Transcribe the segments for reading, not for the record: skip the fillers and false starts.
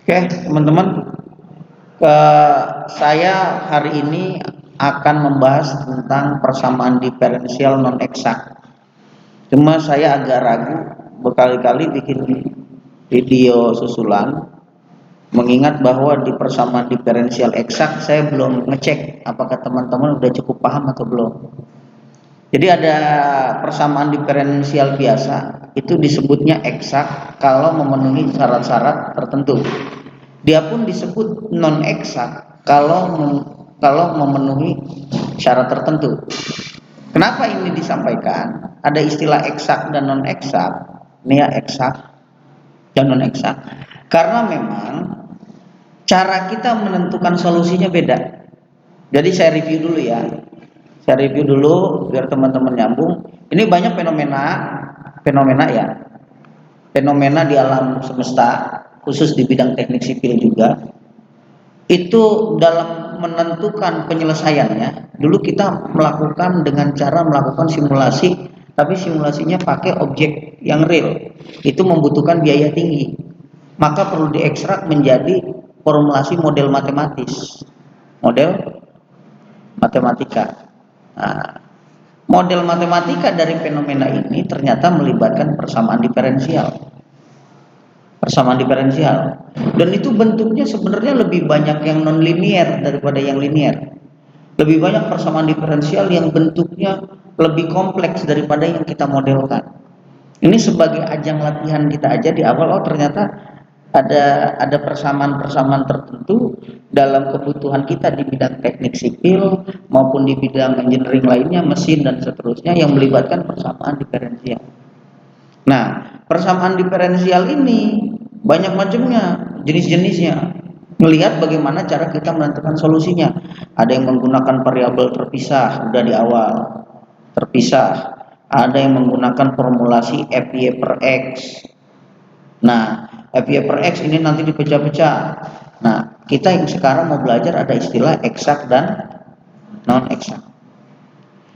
Oke, teman-teman, ke saya hari ini akan membahas tentang persamaan diferensial non eksak. Cuma saya agak ragu berkali-kali bikin video susulan, mengingat bahwa di persamaan diferensial eksak saya belum ngecek apakah teman-teman udah cukup paham atau belum. Jadi ada persamaan diferensial biasa, itu disebutnya eksak kalau memenuhi syarat-syarat tertentu. Dia pun disebut non eksak kalau memenuhi syarat tertentu. Kenapa ini disampaikan? Ada istilah eksak dan non eksak. Ini ya, eksak dan non eksak. Karena memang cara kita menentukan solusinya beda. Jadi saya review dulu ya. Saya review dulu biar teman-teman nyambung. Ini banyak fenomena ya. Fenomena di alam semesta, khusus di bidang teknik sipil juga. Itu dalam menentukan penyelesaiannya, dulu kita melakukan dengan cara melakukan simulasi, tapi simulasinya pakai objek yang real. Itu membutuhkan biaya tinggi. Maka perlu diekstrak menjadi formulasi model matematis. Model matematika. Nah, model matematika dari fenomena ini ternyata melibatkan persamaan diferensial. Dan itu bentuknya sebenarnya lebih banyak yang non linear daripada yang linear. Lebih banyak persamaan diferensial yang bentuknya lebih kompleks daripada yang kita modelkan. Ini sebagai ajang latihan kita aja di awal, oh ternyata ada persamaan-persamaan tertentu dalam kebutuhan kita di bidang teknik sipil maupun di bidang engineering lainnya, mesin dan seterusnya, yang melibatkan persamaan diferensial. Nah, persamaan diferensial ini banyak macamnya, jenis-jenisnya. Melihat bagaimana cara kita menentukan solusinya. Ada yang menggunakan variabel terpisah, udah di awal, terpisah. Ada yang menggunakan formulasi FY per X. Nah, FY per X ini nanti dipecah-pecah. Nah, kita yang sekarang mau belajar ada istilah eksak dan non eksak.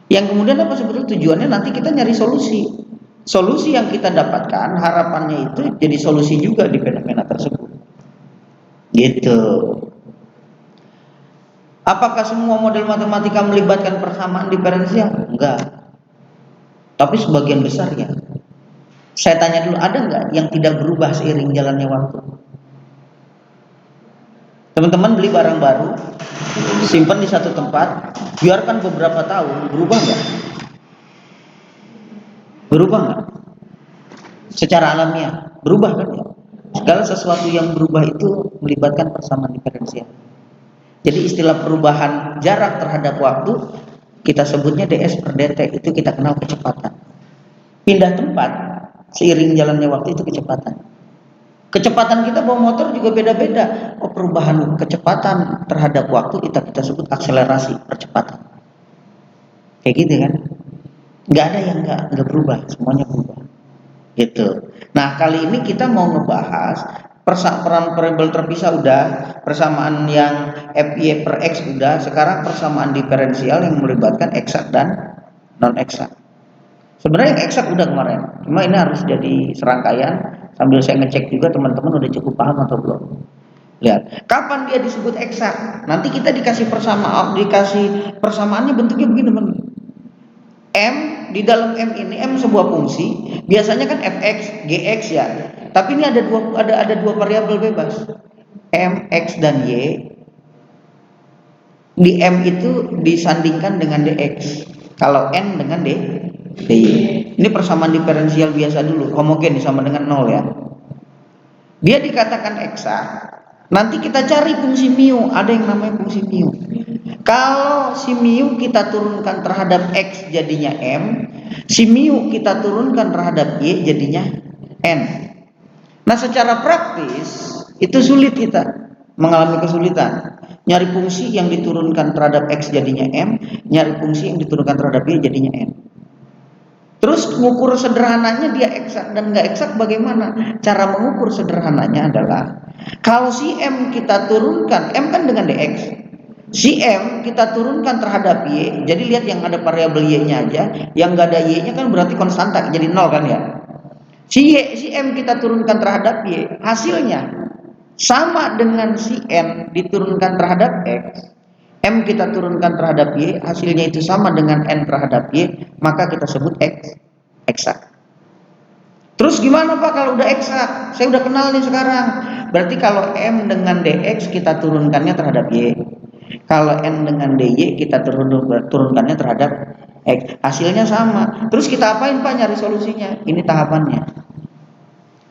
Yang kemudian apa sebetulnya tujuannya? Nanti kita nyari solusi. Solusi yang kita dapatkan harapannya itu jadi solusi juga di fenomena tersebut. Gitu. Apakah semua model matematika melibatkan persamaan diferensial? Enggak. Tapi sebagian besar ya. Saya tanya dulu, ada nggak yang tidak berubah seiring jalannya waktu? Teman-teman beli barang baru, simpan di satu tempat, biarkan beberapa tahun, berubah nggak? Berubah nggak? Secara alamiah, berubah kan ya? Segala sesuatu yang berubah itu melibatkan persamaan diferensial. Jadi istilah perubahan jarak terhadap waktu kita sebutnya ds per dt, itu kita kenal kecepatan. Pindah tempat seiring jalannya waktu itu kecepatan. Kecepatan kita bawa motor juga beda-beda. Oh, perubahan kecepatan terhadap waktu kita sebut akselerasi, percepatan. Kayak gitu kan? Nggak ada yang nggak berubah, semuanya berubah. Gitu. Nah, kali ini kita mau ngebahas persamaan variabel terpisah udah, persamaan yang FY per X udah, sekarang persamaan diferensial yang melibatkan eksak dan non eksak. Sebenarnya yang eksak udah kemarin, cuma ini harus jadi serangkaian sambil saya ngecek juga teman-teman udah cukup paham atau belum. Lihat, kapan dia disebut eksak? Nanti kita dikasih persamaannya bentuknya begini teman. M, di dalam M ini, M sebuah fungsi, biasanya kan fx, gx ya. Tapi ini ada dua variabel bebas. M, x dan y. Di M itu disandingkan dengan dx. Kalau n dengan dy. Ini persamaan diferensial biasa dulu, homogen sama dengan 0 ya. Dia dikatakan eksak. Nanti kita cari fungsi mu, ada yang namanya fungsi mu. Kalau si mu kita turunkan terhadap x jadinya m, si mu kita turunkan terhadap y jadinya n. Nah, secara praktis itu sulit, kita mengalami kesulitan. Nyari fungsi yang diturunkan terhadap x jadinya m, nyari fungsi yang diturunkan terhadap y jadinya n. Terus mengukur sederhananya dia eksak dan nggak eksak bagaimana? Cara mengukur sederhananya adalah kalau si m kita turunkan, m kan dengan dx, si m kita turunkan terhadap y, jadi lihat yang ada variabel y-nya aja, yang nggak ada y-nya kan berarti konstanta, jadi 0 kan ya. Si m kita turunkan terhadap y, hasilnya sama dengan si N diturunkan terhadap X, M kita turunkan terhadap Y, hasilnya itu sama dengan N terhadap Y, maka kita sebut X eksak. Terus gimana Pak kalau udah eksak? Saya udah kenal nih sekarang. Berarti kalau M dengan DX kita turunkannya terhadap Y. Kalau N dengan DY kita turunkannya terhadap X. Hasilnya sama. Terus kita apain Pak nyari solusinya? Ini tahapannya.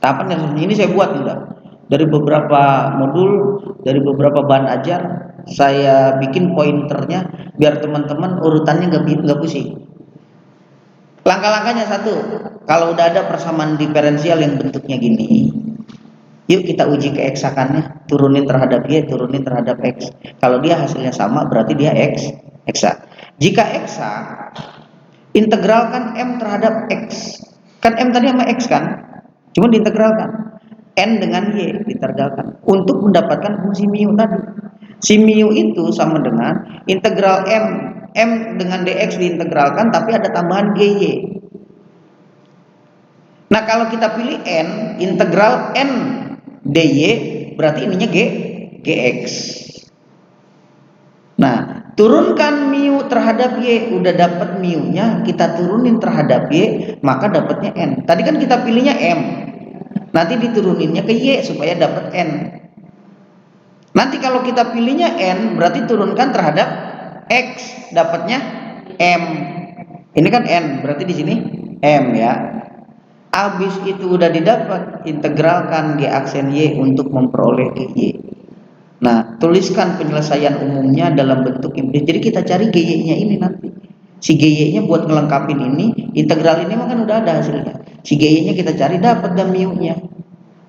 Tahapannya ini saya buat udah. Dari beberapa modul, dari beberapa bahan ajar, saya bikin pointernya biar teman-teman urutannya nggak pusing. Langkah-langkahnya satu, kalau udah ada persamaan diferensial yang bentuknya gini, yuk kita uji keeksakannya, turunin terhadap Y, turunin terhadap X. Kalau dia hasilnya sama, berarti dia eksak. Jika eksak, integralkan M terhadap X. Kan M tadi sama X kan? Cuma diintegralkan. N dengan Y ditergalkan untuk mendapatkan fungsi mu tadi. Si mu itu sama dengan integral M dengan dx diintegralkan tapi ada tambahan gy. Nah kalau kita pilih N, integral N dy berarti ininya gx. Nah turunkan mu terhadap y, udah dapat mu-nya, kita turunin terhadap y, maka dapatnya N. Tadi kan kita pilihnya M, nanti dituruninnya ke Y supaya dapat N. Nanti kalau kita pilihnya N, berarti turunkan terhadap X, dapatnya M. Ini kan N, berarti di sini M ya. Habis itu udah didapat, integralkan G aksen Y untuk memperoleh GY. Nah, tuliskan penyelesaian umumnya dalam bentuk implicit. Jadi kita cari GY-nya ini nanti. Si GY-nya buat ngelengkapin ini, integral ini mah kan udah ada hasilnya. Si GY-nya kita cari, dapat dan mu-nya.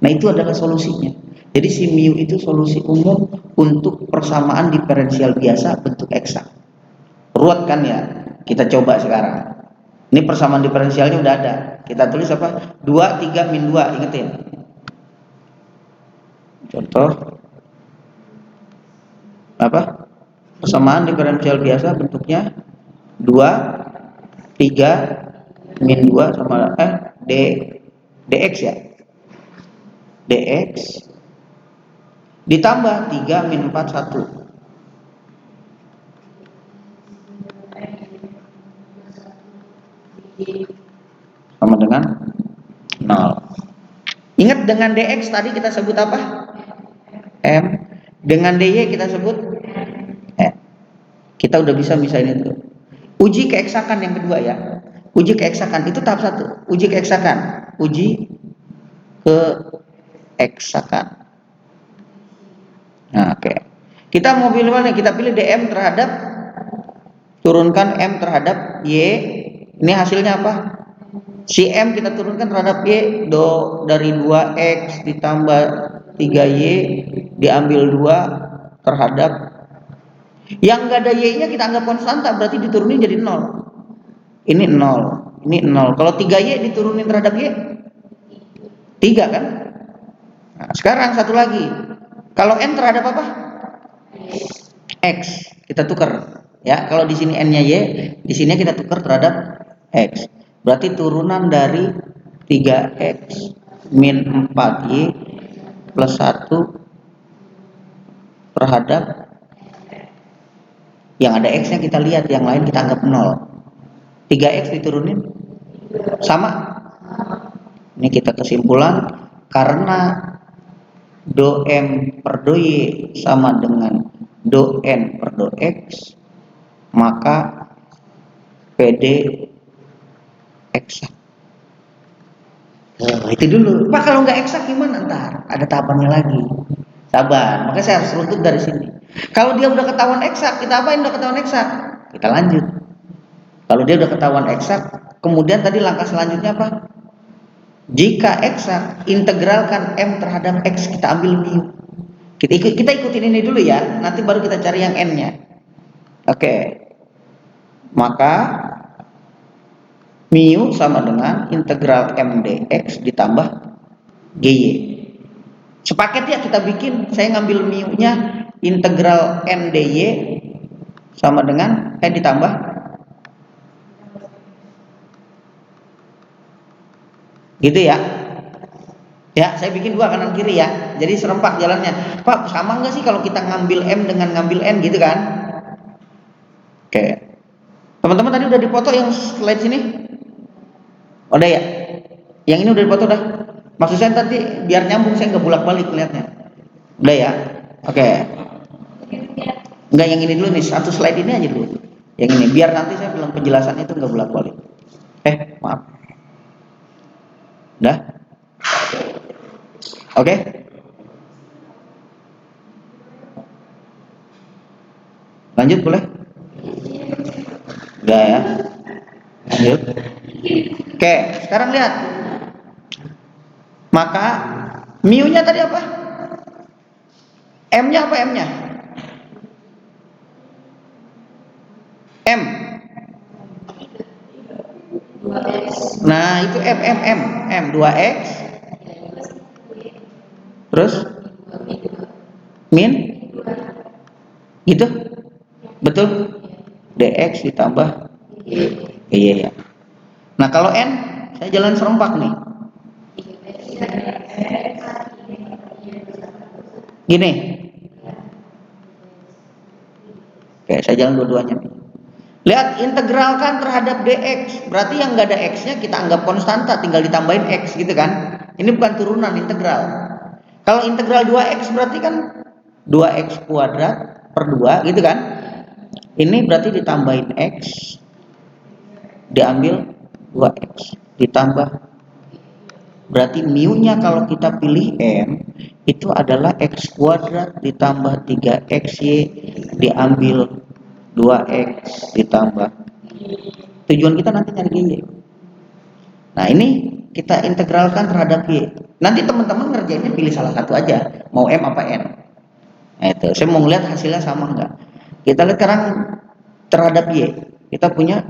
Nah, itu adalah solusinya. Jadi si mu itu solusi umum untuk persamaan diferensial biasa bentuk eksak. Ruwet kan ya? Kita coba sekarang. Ini persamaan diferensialnya udah ada. Kita tulis apa? 2, 3, min 2. Ingetin. Contoh. Apa? Persamaan diferensial biasa bentuknya 2, 3, min 2 sama dx ya. dx ditambah 3 min 4 1 sama dengan 0. Ingat dengan dx tadi kita sebut apa? M. Dengan dy kita sebut M. Kita udah bisa misalnya itu. Uji keeksakan yang kedua ya. Uji keeksakan itu tahap 1. Uji keeksakan. Uji keeksakan. Nah, oke. Kita mau pilih mana? Kita pilih dm terhadap, turunkan m terhadap y. Ini hasilnya apa? Si m kita turunkan terhadap y, dari 2x ditambah 3y diambil 2 terhadap yang enggak ada y-nya kita anggap konstanta, berarti diturunin jadi 0. Ini 0, ini 0. Kalau 3y diturunin terhadap y 3 kan? Nah, sekarang satu lagi. Kalau n terhadap apa? X. Kita tukar. Ya, kalau di sini n-nya y, di sini kita tukar terhadap x. Berarti turunan dari 3x min 4y plus 1 terhadap yang ada x-nya kita lihat, yang lain kita anggap 0. 3x diturunin sama. Ini kita kesimpulan karena do m per do y sama dengan do n per do x, maka PD eksak. Itu dulu. Pak kalau nggak eksak gimana ntar? Ada tahapannya lagi. Sabar. Makanya saya harus runtut dari sini. Kalau dia udah ketahuan eksak, kita apain udah ketahuan eksak? Kita lanjut. Kalau dia udah ketahuan eksak, kemudian tadi langkah selanjutnya apa? Jika eksak, integralkan m terhadap x, kita ambil mu. Kita ikutin ini dulu ya. Nanti baru kita cari yang n-nya. Oke. Maka mu sama dengan integral m dx ditambah gy. Sepaket ya kita bikin. Saya ngambil mu-nya integral n dy sama dengan ditambah gitu ya. Ya, saya bikin dua kanan kiri ya. Jadi serempak jalannya. Pak, sama nggak sih kalau kita ngambil M dengan ngambil N gitu kan? Oke. Teman-teman tadi udah dipoto yang slide sini? Udah ya? Yang ini udah dipoto dah. Maksud saya tadi biar nyambung, saya nggak bolak-balik lihatnya. Udah ya? Oke. Enggak, yang ini dulu nih, satu slide ini aja dulu. Yang ini, biar nanti saya bilang penjelasan itu nggak bolak-balik. Maaf. Udah? Oke? Lanjut boleh? Udah ya? Lanjut. Oke, sekarang lihat. Maka mu-nya tadi apa? M-nya apa M-nya? M. Nah, itu M 2x. Terus min gitu. Betul? Dx ditambah iya ya. Nah, kalau N saya jalan serempak nih. Gini. Oke, saya jalan dua-duanya nih. Lihat, integralkan terhadap dx. Berarti yang nggak ada x-nya kita anggap konstanta, tinggal ditambahin x gitu kan. Ini bukan turunan integral. Kalau integral 2x berarti kan 2x kuadrat per 2 gitu kan. Ini berarti ditambahin x, diambil 2x, ditambah. Berarti mu-nya kalau kita pilih M, itu adalah x kuadrat ditambah 3xy diambil 2x ditambah. Tujuan kita nanti nyari y. Nah, ini kita integralkan terhadap y. Nanti teman-teman ngerjainnya pilih salah satu aja, mau M apa N. Nah, itu saya mau ngeliat hasilnya sama enggak. Kita lihat sekarang terhadap y. Kita punya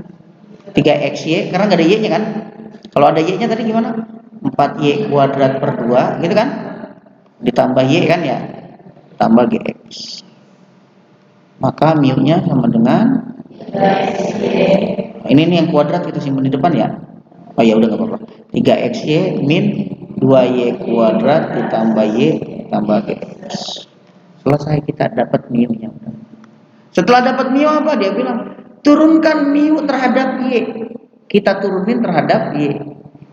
3xy karena nggak ada y-nya kan. Kalau ada y-nya tadi gimana? 4y kuadrat per 2 gitu kan. Ditambah y kan ya. Tambah gx. Maka mu-nya sama dengan ini nih yang kuadrat kita simpan di depan ya. Oh ya udah nggak apa-apa. 3xy min 2y kuadrat ditambah y tambah gx. Selesai, kita dapat mu-nya. Setelah dapat mu apa? Dia bilang turunkan mu terhadap y. Kita turunin terhadap y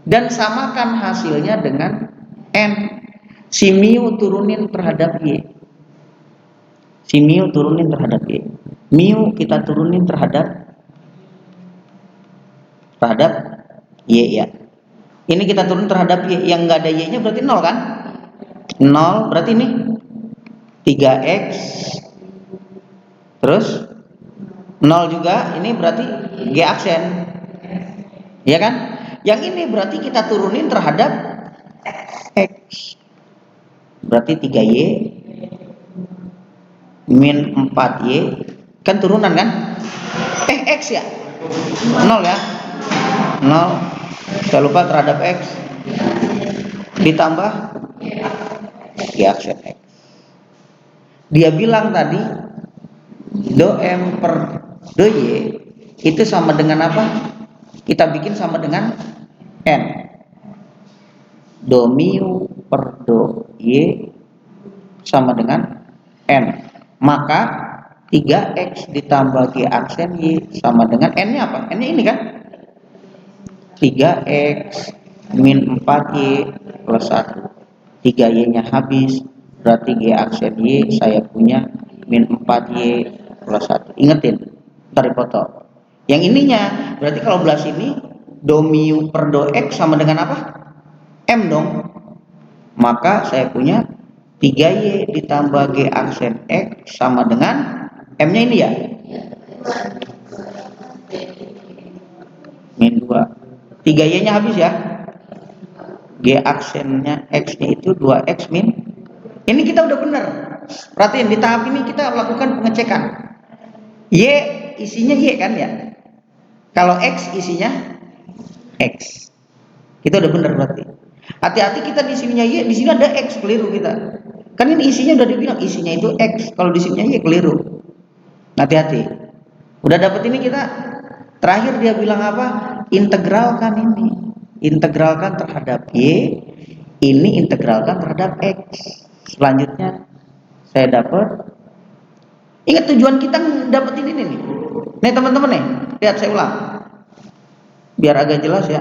dan samakan hasilnya dengan n. Si mu turunin terhadap y. Si mu turunin terhadap y. Mu kita turunin terhadap y ya. Ini kita turun terhadap y, yang nggak ada y-nya berarti 0 kan? 0 berarti ini 3x terus 0 juga, ini berarti g aksen. Ya kan? Yang ini berarti kita turunin terhadap x. Berarti 3y min 4y kan turunan kan? X ya? 0 ya? 0. Saya lupa terhadap x ditambah g aksen x. Dia bilang tadi do m per do y itu sama dengan apa? Kita bikin sama dengan n. Do mu per do y sama dengan n. Maka 3x ditambah g aksen y sama dengan n-nya apa? N-nya ini kan? 3x min 4y plus 1. 3y-nya habis, berarti g aksen y saya punya min 4y plus 1. Ingetin, ntar dipoto. Yang ininya, berarti kalau belah sini do mu per do x sama dengan apa? M dong. Maka saya punya 3y ditambah g aksen x sama dengan M-nya ini ya? Min 2. 3y-nya habis ya? G aksennya x-nya itu 2x min. Ini kita udah benar. Perhatiin, di tahap ini kita lakukan pengecekan. Y isinya y kan ya? Kalau x isinya x. Kita udah benar berarti. Hati-hati kita di sininya y, di sini ada x, keliru kita. Kan ini isinya udah dibilang isinya itu x, kalau di sininya y keliru. Hati-hati. Udah dapet ini kita. Terakhir dia bilang apa? Integralkan ini. Integralkan terhadap y. Ini integralkan terhadap X. Selanjutnya saya dapat, ingat tujuan kita dapetin ini nih. Nih teman-teman nih, lihat saya ulang. Biar agak jelas ya.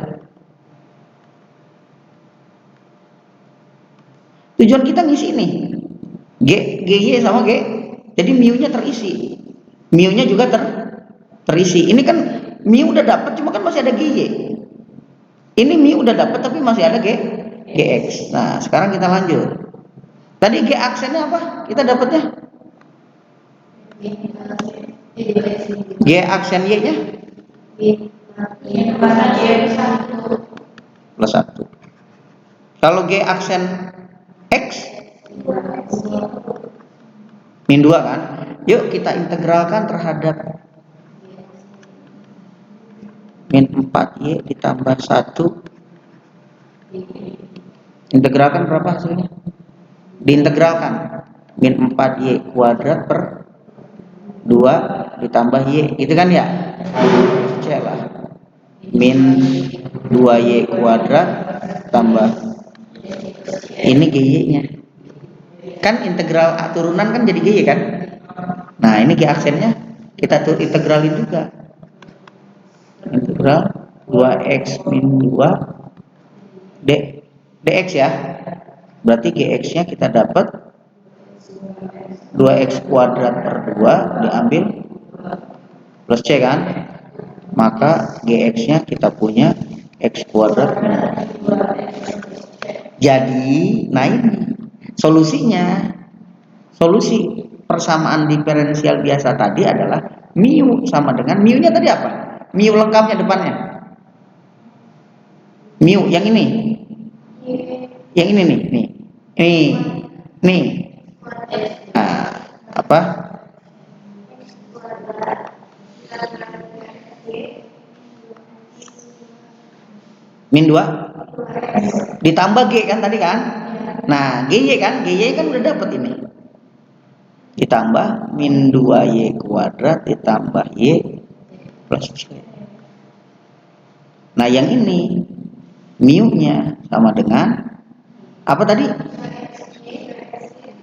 Tujuan kita ngisi ini. GY sama G. Jadi mu-nya terisi. Mu-nya juga terisi. Ini kan mu udah dapat, cuma kan masih ada GY. Ini mu udah dapat tapi masih ada GX. Nah, sekarang kita lanjut. Tadi G aksennya apa? Kita dapatnya G aksen Y-nya plus 1. Kalau G aksen X min 2 kan? Yuk kita integralkan terhadap min 4Y ditambah 1. Integralkan berapa hasilnya? Diintegralkan min 4Y kuadrat per 2 ditambah Y, gitu kan ya? Cek lah. Min 2Y kuadrat tambah ini GY-nya. Kan integral turunan kan jadi GY kan? Nah, ini G aksennya kita integralin juga. Integral 2X min 2 dx ya. Berarti GX-nya kita dapat 2X kuadrat per 2 diambil plus C kan? Maka GX-nya kita punya X kuadrat min 2. Jadi, nah ini solusinya. Solusi persamaan diferensial biasa tadi adalah mu sama dengan mu-nya tadi apa? Mu lengkapnya depannya. Mu yang ini. Yang ini nih, nih. Nih. Nah, apa? Min 2 ditambah G kan tadi kan? Nah, GY kan? GY kan udah dapat ini. Ditambah min 2Y kuadrat ditambah Y plus C. Nah, yang ini mu-nya sama dengan apa tadi?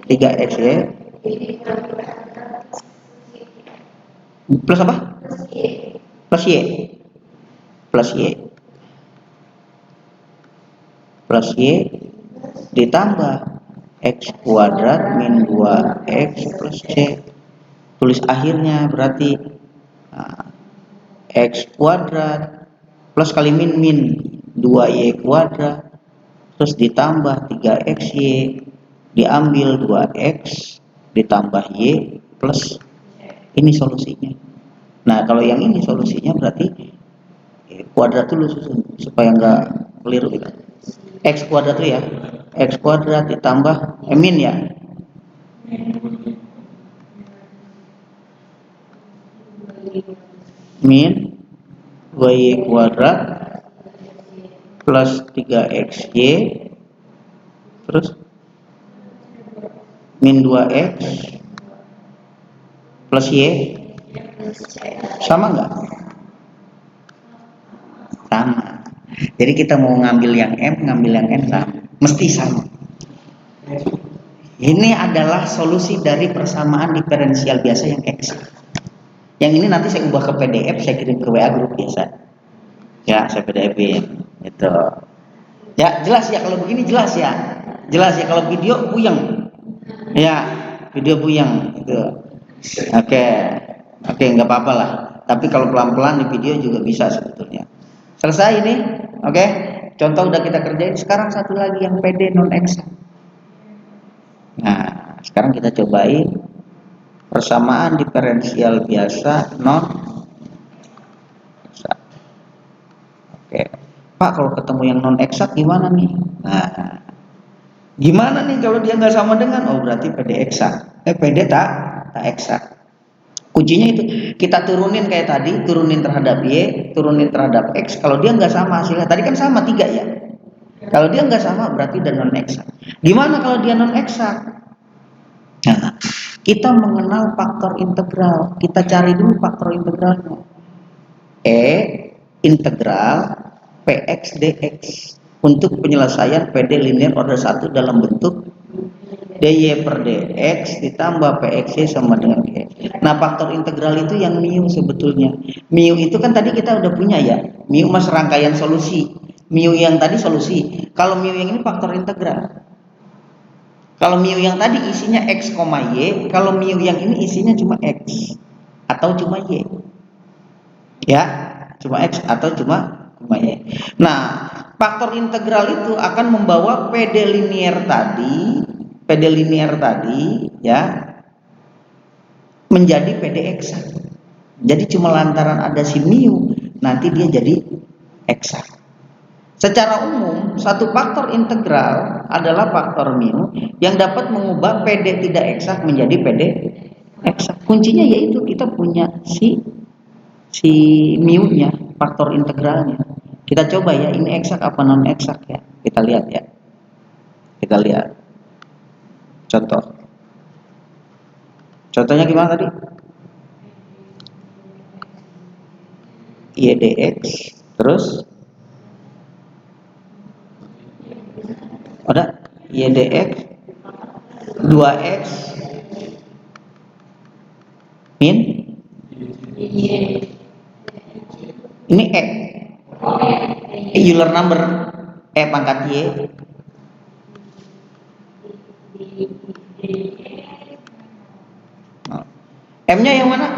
3XY plus apa? Plus Y. Plus Y. Plus Y ditambah X kuadrat min 2X plus C. Tulis akhirnya berarti X kuadrat plus kali min 2Y kuadrat terus ditambah 3XY diambil 2X ditambah Y plus ini solusinya. Nah, kalau yang ini solusinya berarti kuadrat dulu susun supaya nggak keliru gitu. X kuadrat tuh ya, X kuadrat ditambah min ya, min 2Y kuadrat plus 3XY terus min 2X plus Y sama nggak? Sama. Jadi kita mau ngambil yang M, ngambil yang N sama, mesti sama. Ini adalah solusi dari persamaan diferensial biasa yang X. Yang ini nanti saya ubah ke PDF, saya kirim ke WA grup biasa. Ya, saya PDF-in. Itu. Ya, jelas ya kalau begini jelas ya. Jelas ya kalau video puyeng. Ya, video puyeng itu. Oke, nggak apa-apa lah. Tapi kalau pelan-pelan di video juga bisa sebetulnya. Selesai ini, oke? Contoh udah kita kerjain. Sekarang satu lagi yang PD non eksak. Nah, sekarang kita cobain persamaan diferensial biasa non eksak. Oke, Pak, kalau ketemu yang non eksak gimana nih? Nah, gimana nih kalau dia nggak sama dengan? Oh, berarti PD eksak. PD tak eksak. Kuncinya itu kita turunin kayak tadi, turunin terhadap Y, turunin terhadap X. Kalau dia nggak sama hasilnya, tadi kan sama 3 ya. Kalau dia nggak sama berarti dia non eksak. Gimana kalau dia non eksak? Nah, kita mengenal faktor integral. Kita cari dulu faktor integralnya. E integral Px dx. untuk penyelesaian PD linear order 1 dalam bentuk dy per dx ditambah pxy sama dengan dx. Nah, faktor integral itu yang mu sebetulnya. Mu itu kan tadi kita udah punya ya. Mu mas rangkaian solusi. Mu yang tadi solusi. Kalau mu yang ini faktor integral. Kalau mu yang tadi isinya x, y, kalau mu yang ini isinya cuma x atau cuma y. Ya, cuma x atau cuma y. Nah, faktor integral itu akan membawa PD linear tadi ya menjadi PD eksak. Jadi cuma lantaran ada si mu nanti dia jadi eksak. Secara umum, satu faktor integral adalah faktor mu yang dapat mengubah PD tidak eksak menjadi PD eksak. Kuncinya yaitu kita punya si mu-nya, faktor integralnya. Kita coba ya, ini eksak apa non eksak ya. Kita lihat ya. Kita lihat. Contoh. Contohnya gimana tadi? Y dx terus ada y dx 2x min ini Euler number pangkat y m-nya yang mana?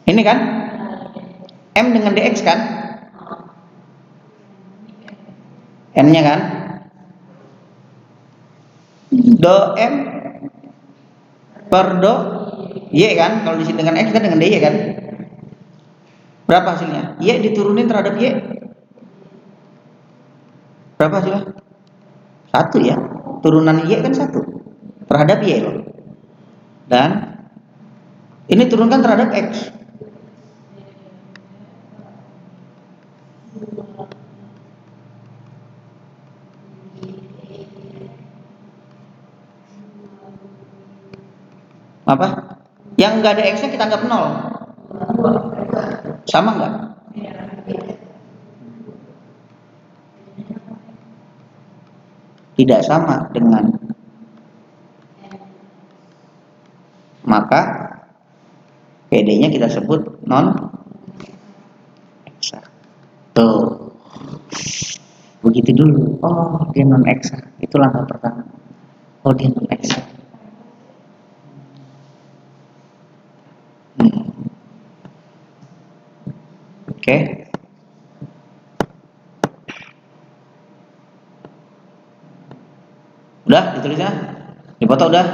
Ini kan m dengan dx kan, n-nya kan do m per do y kan, kalau di sini dengan x kan dengan dy kan. Berapa hasilnya? Y diturunin terhadap y berapa hasilnya? 1 ya, turunan y kan 1 terhadap y loh, dan ini turunkan terhadap x. Apa? Yang nggak ada x-nya kita anggap 0. Sama nggak? Tidak sama dengan, maka PD-nya kita sebut non eksak. Tuh. Begitu dulu. Oh, dia non eksak. Itu langkah pertama. Oh, dia non eksak. Oke. Udah ditulisnya? Dipoto udah?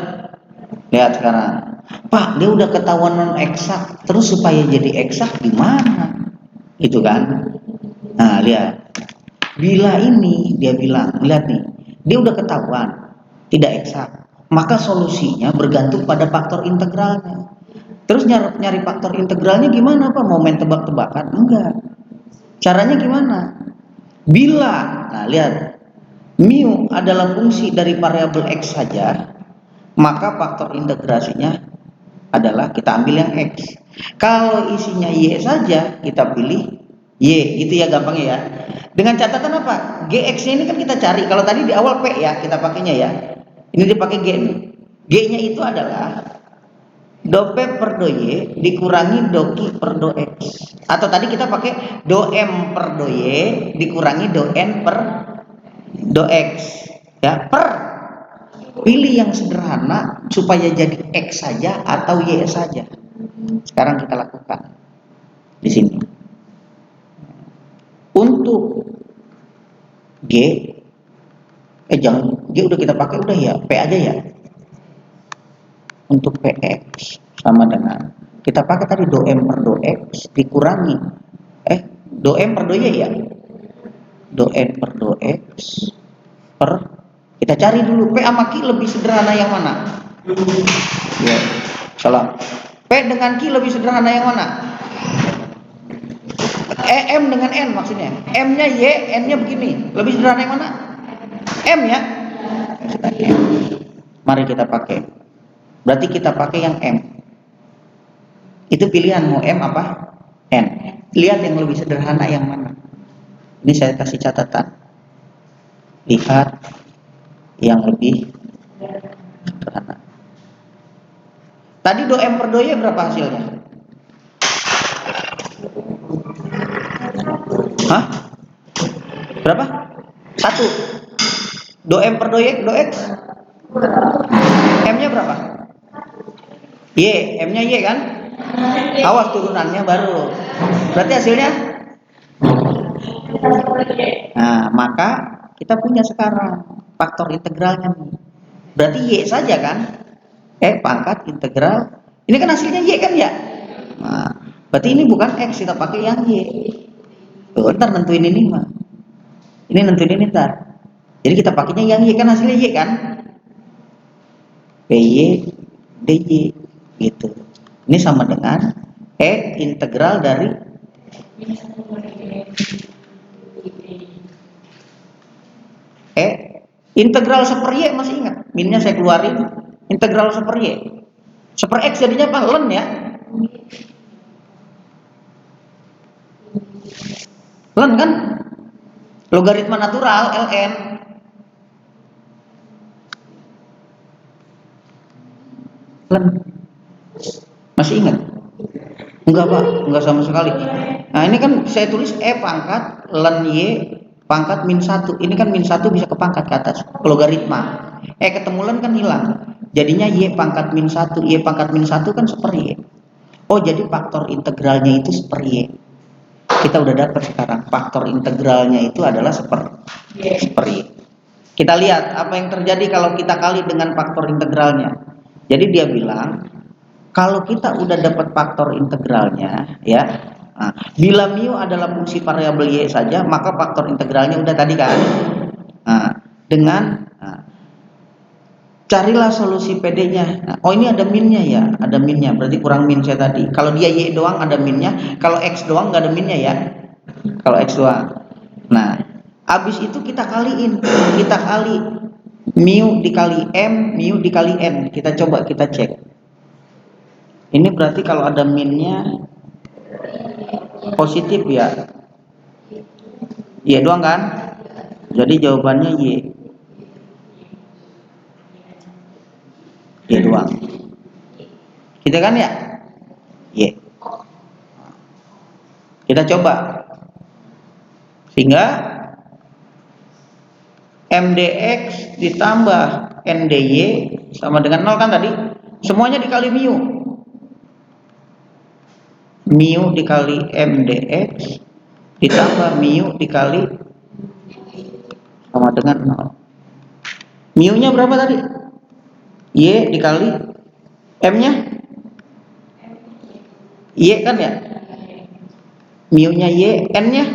Lihat sekarang. Pak, dia udah ketahuan non eksak. Terus supaya jadi eksak gimana? Gitu kan? Nah, lihat. Bila ini dia bilang, lihat nih. Dia udah ketahuan tidak eksak. Maka solusinya bergantung pada faktor integralnya. Terus nyari faktor integralnya gimana Pak? Mau main tebak-tebakan? Enggak. Caranya gimana? Bila, nah lihat, mu adalah fungsi dari variabel x saja, maka faktor integrasinya adalah kita ambil yang x. Kalau isinya y saja, kita pilih y, gitu ya gampangnya ya. Dengan catatan apa? Gx-nya ini kan kita cari. Kalau tadi di awal p ya, kita pakainya ya. Ini dipakai g nih. G-nya itu adalah do p per do y dikurangi do q per do x. Atau tadi kita pakai do m per do y dikurangi do n per do x. Ya, per pilih yang sederhana supaya jadi x saja atau y saja. Sekarang kita lakukan di sini. Untuk g, jangan g udah kita pakai udah ya, p aja ya. Untuk px sama dengan kita pakai tadi do m per do x dikurangi do m per do y ya, do n per do x per, kita cari dulu p sama q lebih sederhana yang mana ya, salah. P dengan q lebih sederhana yang mana? M dengan n maksudnya, m nya y, n nya begini, lebih sederhana yang mana? M ya. Mari kita pakai. Berarti kita pakai yang M. Itu pilihan mau M apa? N. Lihat yang lebih sederhana yang mana. Ini saya kasih catatan. Lihat yang lebih sederhana. Tadi do M per do Y berapa hasilnya? Hah? Berapa? 1. Do M per do Y, do X? M-nya berapa? Y, M-nya Y kan? Awas turunannya baru. Berarti hasilnya? Nah, maka kita punya sekarang faktor integralnya nih. Berarti Y saja kan? Pangkat integral. Ini kan hasilnya Y kan ya? Nah, berarti ini bukan X, kita pakai yang Y. Tuh, ntar nentuin ini mah. Ini nentuin ini ntar. Jadi kita pakainya yang Y kan hasilnya Y kan? PY DY gitu. Ini sama dengan integral dari integral seper Y, masih ingat? Minnya saya keluarin. Integral seper Y. Seper X jadinya apa? Ln ya? Ln kan? Logaritma natural, ln. Ln. Masih ingat? Enggak Pak, enggak sama sekali. Nah ini kan saya tulis pangkat ln Y pangkat min 1. Ini kan min 1 bisa ke pangkat ke atas, ke logaritma. Ketemu ln kan hilang. Jadinya Y pangkat min 1. Y pangkat min 1 kan seper Y. Oh jadi faktor integralnya itu seper Y. Kita udah dapat sekarang. Faktor integralnya itu adalah seper Y. Kita lihat apa yang terjadi kalau kita kali dengan faktor integralnya. Jadi dia bilang, kalau kita udah dapat faktor integralnya, ya, nah, bila mu adalah fungsi variabel Y saja, maka faktor integralnya udah tadi kan. Nah, carilah solusi PD-nya. Nah, oh ini ada minnya ya, ada minnya, berarti kurang min saya tadi. Kalau dia Y doang ada minnya, kalau X doang nggak ada minnya ya. Kalau X doang. Nah, habis itu kita kaliin, kita kali mu dikali M, mu dikali N. Kita coba kita cek. Ini berarti kalau ada minnya positif ya. Y doang kan? Jadi jawabannya Y. Y doang. Kita kan ya? Y. Kita coba. Sehingga MDX ditambah NDY sama dengan 0 kan tadi? Semuanya dikali mu. Mu dikali MDX ditambah mu dikali sama dengan 0. Mu nya berapa tadi? Y dikali M nya Y kan ya? Mu nya Y, N nya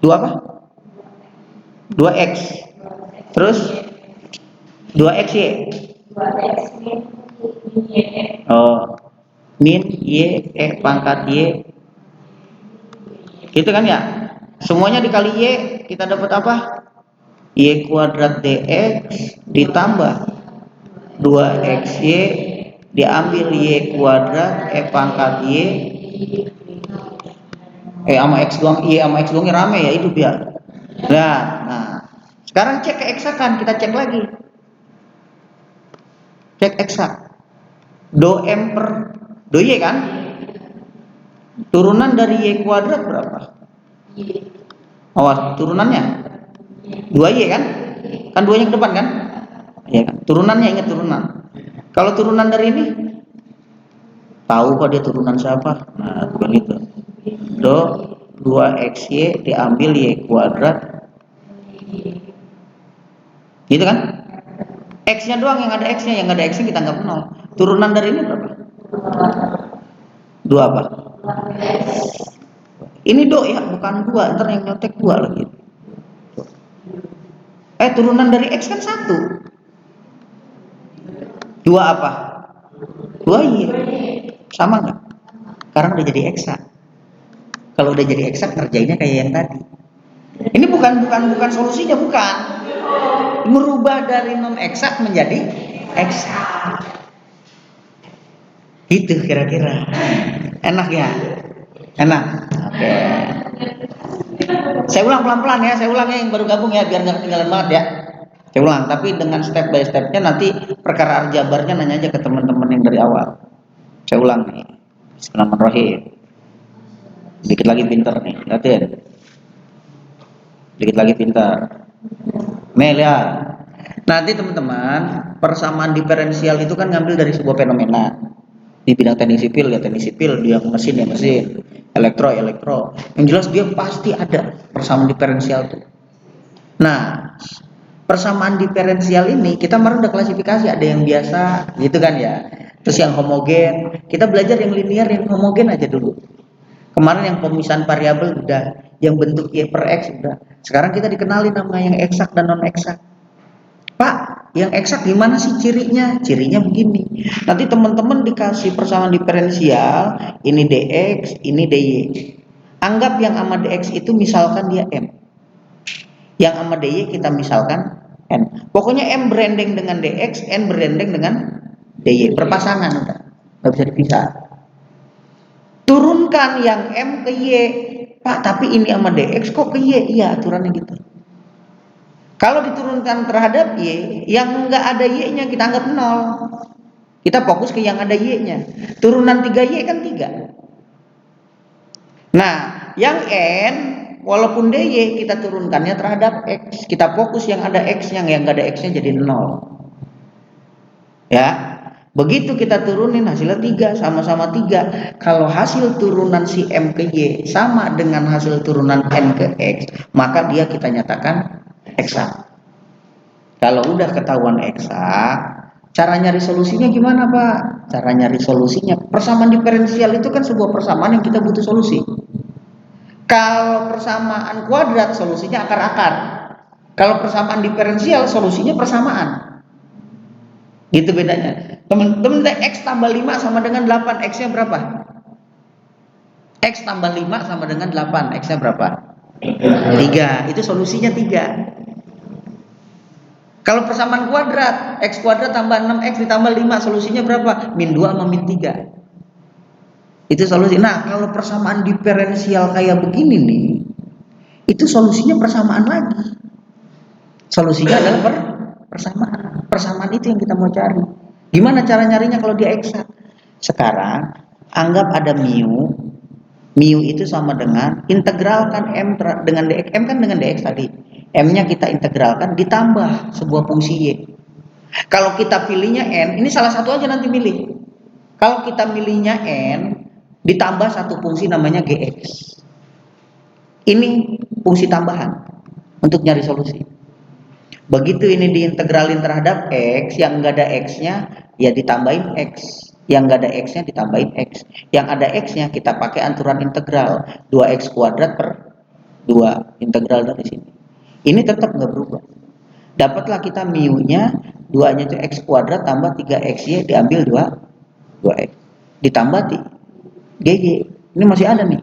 2 apa? 2X. Terus 2X Y. Oh, min Y pangkat Y. Gitu kan ya? Semuanya dikali Y, kita dapat apa? Y kuadrat DX ditambah 2XY diambil Y kuadrat pangkat Y sama X doang, Y sama X doangnya rame ya, itu biar. Nah, sekarang cek keeksakan, kita cek lagi. Cek eksak. Do M per do Y kan? Turunan dari Y kuadrat berapa? Awas, turunannya 2Y kan? Kan 2-nya ke depan kan? Ya kan? Turunannya, ingat turunan. Kalau turunan dari ini, tahu kok dia turunan siapa? Nah, bukan itu. Do 2XY diambil Y kuadrat. Gitu kan? X-nya doang yang ada X-nya, yang ada X-nya kita nggak kenal. Turunan dari ini berapa? 2 apa? Ini do ya, bukan 2. Ntar yang nyotek 2 lagi. Turunan dari X kan 1. 2 apa? 2Y. Sama nggak? Sekarang udah jadi eksak. Kalau udah jadi eksak, ngerjainnya kayak yang tadi. Ini bukan solusinya, bukan. Merubah dari non eksak menjadi eksak. Gitu kira-kira. Enak ya? Enak. Oke. Saya ulang pelan-pelan ya, saya ulang ya yang baru gabung ya, biar nggak ketinggalan banget ya. Saya ulang, tapi dengan step by stepnya nanti perkara aljabarnya nanya aja ke teman-teman yang dari awal. Saya ulang nih. Bismillahirrahmanirrahim. Dikit lagi pinter nih, lihatin. Dikit lagi pinter. Lihat. Nanti teman-teman, persamaan diferensial itu kan ngambil dari sebuah fenomena. Di bidang teknik sipil ya teknik sipil, dia mesin ya mesin, elektro ya elektro. Yang jelas dia pasti ada persamaan diferensial tuh. Nah, persamaan diferensial ini kita kemarin udah klasifikasi, ada yang biasa gitu kan ya. Terus yang homogen, kita belajar yang linear, yang homogen aja dulu. Kemarin yang pemisahan variabel udah, yang bentuk y per x udah. Sekarang kita dikenali nama yang eksak dan non eksak. Pak, yang eksak gimana sih cirinya? Cirinya begini. Nanti teman-teman dikasih persamaan diferensial, ini dx, ini dy. Anggap yang sama dx itu misalkan dia m. Yang sama dy kita misalkan n. Pokoknya m berendeng dengan dx, n berendeng dengan dy. Perpasangan udah, nggak bisa dipisah. Turunkan yang m ke y. Pak, tapi ini sama dx kok ke y? Iya, aturannya gitu. Kalau diturunkan terhadap y, yang nggak ada y-nya kita anggap 0. Kita fokus ke yang ada y-nya. Turunan 3y kan 3. Nah, yang n, walaupun dy kita turunkannya terhadap x. Kita fokus yang ada x-nya, yang nggak ada x-nya jadi 0. Ya, begitu kita turunin hasilnya 3, sama-sama 3. Kalau hasil turunan si m ke y sama dengan hasil turunan n ke x, maka dia kita nyatakan eksak. Kalau udah ketahuan eksak, cara nyari solusinya gimana Pak? Cara nyari solusinya, persamaan diferensial itu kan sebuah persamaan yang kita butuh solusi. Kalau persamaan kuadrat, solusinya akar-akar. Kalau persamaan diferensial, solusinya persamaan. Gitu bedanya. Teman-teman, x tambah 5 sama dengan 8, x-nya berapa? X tambah 5 sama dengan 8, x-nya berapa? 3, itu solusinya 3. Kalau persamaan kuadrat, x kuadrat tambah 6x ditambah 5, solusinya berapa? Min 2 sama min 3. Itu solusi. Nah, kalau persamaan diferensial kayak begini nih, itu solusinya persamaan lagi. Solusinya adalah persamaan. Persamaan itu yang kita mau cari. Gimana cara nyarinya kalau dia eksak? Sekarang, anggap ada mu. Mu itu sama dengan integralkan m dengan dx. M kan dengan dx tadi. M-nya kita integralkan ditambah sebuah fungsi y. Kalau kita pilihnya n, ini salah satu aja nanti milih. Kalau kita milihnya n, ditambah satu fungsi namanya gx. Ini fungsi tambahan untuk nyari solusi. Begitu ini diintegralin terhadap x, yang nggak ada x-nya, ya ditambahin x. Yang nggak ada x-nya ditambahin x. Yang ada x-nya kita pakai aturan integral. 2x kuadrat per 2. Integral dari sini. Ini tetap nggak berubah. Dapatlah kita mu-nya, 2-nya itu x kuadrat tambah 3xy diambil 2x. Ditambah gy. Ini masih ada nih.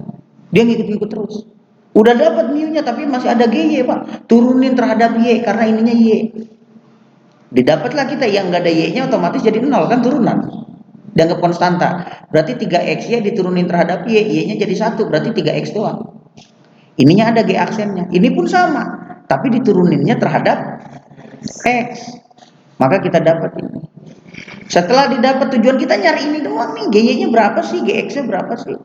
Dia ngikut-ngikut terus. Udah dapat mu-nya tapi masih ada gy, Pak. Turunin terhadap y karena ininya y. Didapatlah kita yang nggak ada y-nya otomatis jadi 0 kan turunan. Dianggap konstanta. Berarti 3x-nya diturunin terhadap y, y-nya jadi 1, berarti 3x doang. Ininya ada g aksennya. Ini pun sama. Tapi dituruninnya terhadap x, maka kita dapat ini. Setelah didapat, tujuan kita nyari ini doang nih, gy-nya berapa sih, gx-nya berapa sih.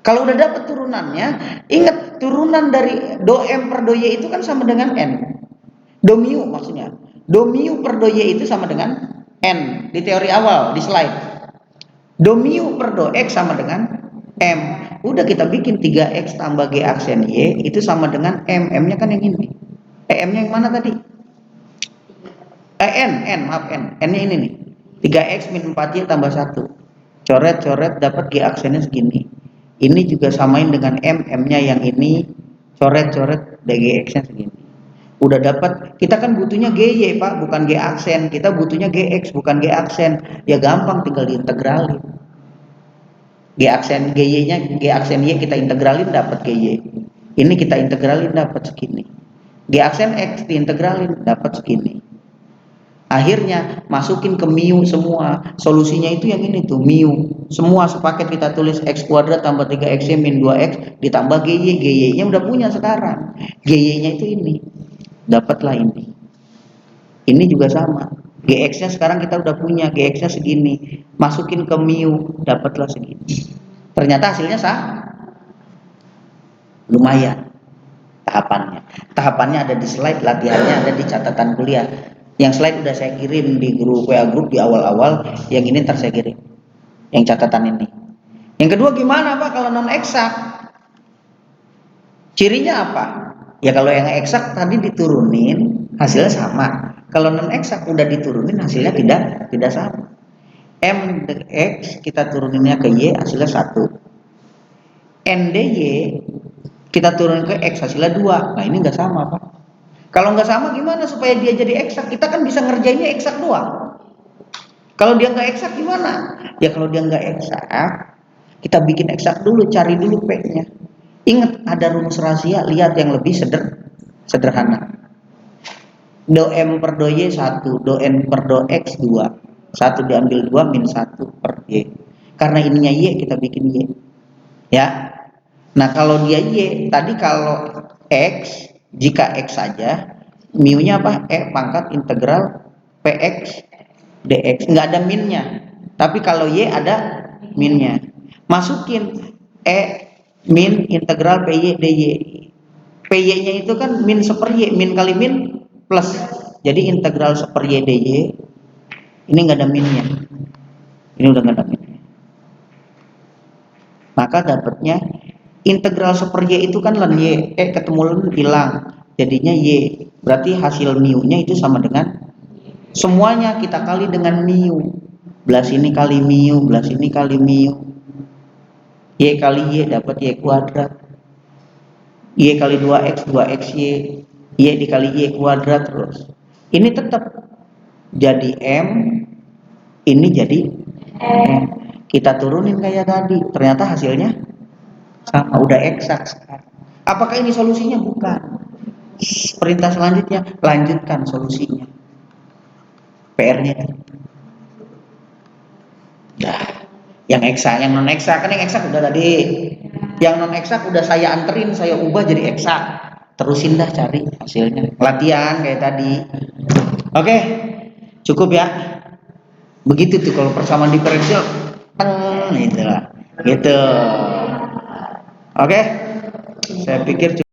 Kalau udah dapat turunannya, ingat turunan dari do m per do y itu kan sama dengan n. Do mu maksudnya, do mu per do y itu sama dengan n di teori awal di slide. Do mu per do x sama dengan m. Udah kita bikin 3x tambah g aksen y itu sama dengan m. M-nya kan yang ini. M-nya yang mana tadi? Maaf n. N-nya ini nih. 3x min 4y tambah 1. Coret-coret dapat g aksennya segini. Ini juga samain dengan m. M-nya yang ini. Coret-coret dgx-nya segini. Udah dapat. Kita kan butuhnya gy, Pak, bukan g aksen. Kita butuhnya gx, bukan g aksen. Ya gampang, tinggal diintegralin. G aksen gy-nya, g aksen y kita integralin dapat gy. Ini kita integralin dapat segini. G aksen x diintegralin dapat segini. Akhirnya masukin ke mu semua. Solusinya itu yang ini tuh mu. Semua sepaket kita tulis x kuadrat tambah 3x min 2x ditambah gy. Gy-nya udah punya sekarang. Gy-nya itu ini. Dapatlah ini. Ini juga sama. Gx-nya sekarang kita udah punya. Gx-nya segini. Masukin ke mu, dapatlah segini. Ternyata hasilnya sah. Lumayan tahapannya. Tahapannya ada di slide, latihannya ada di catatan kuliah. Yang slide udah saya kirim di grup WA grup di awal-awal, yang ini ntar saya kirim. Yang catatan ini. Yang kedua gimana Pak kalau non eksak? Cirinya apa? Ya kalau yang eksak tadi diturunin hasilnya sama. Kalau non eksak udah diturunin hasilnya tidak sama. M X kita turuninnya ke Y hasilnya 1. NDY kita turunin ke X hasilnya 2. Nah ini nggak sama Pak. Kalau nggak sama gimana supaya dia jadi eksak? Kita kan bisa ngerjainnya eksak doang. Kalau dia nggak eksak gimana? Ya kalau dia nggak eksak, kita bikin eksak dulu, cari dulu P-nya. Ingat ada rumus rahasia, lihat yang lebih sederhana. Do M per do Y 1, do N per do X 2. 1 diambil 2 min 1 per Y. Karena ininya Y, kita bikin Y. Ya. Nah kalau dia Y, tadi kalau X, jika X saja, mu-nya apa? E pangkat integral PX dx. Nggak ada minnya. Tapi kalau Y ada minnya. Masukin E min integral PY dy. PY-nya itu kan min seper Y. Min kali min plus. Jadi integral seper Y dy. Ini nggak ada minnya. Ini udah nggak ada minnya. Maka dapatnya integral seper Y itu kan len Y. Ketemu len hilang. Jadinya Y. Berarti hasil mu-nya itu sama dengan semuanya kita kali dengan mu. Belah sini kali mu, belah sini kali mu. Y kali Y dapat Y kuadrat. Y kali 2x, 2xy. Y dikali Y kuadrat terus. Ini tetap jadi M. Ini jadi M. Kita turunin kayak tadi. Ternyata hasilnya sama. Udah eksak sekarang. Apakah ini solusinya? Bukan. Perintah selanjutnya, lanjutkan solusinya. PR-nya. Nah, yang eksak, yang non eksak kan yang eksak udah tadi. Yang non eksak udah saya anterin, saya ubah jadi eksak. Terusin dah cari hasilnya. Latihan kayak tadi. Oke, cukup ya. Begitu tuh kalau persamaan diferensial, teng gitu lah. Gitu. Oke, saya pikir cukup.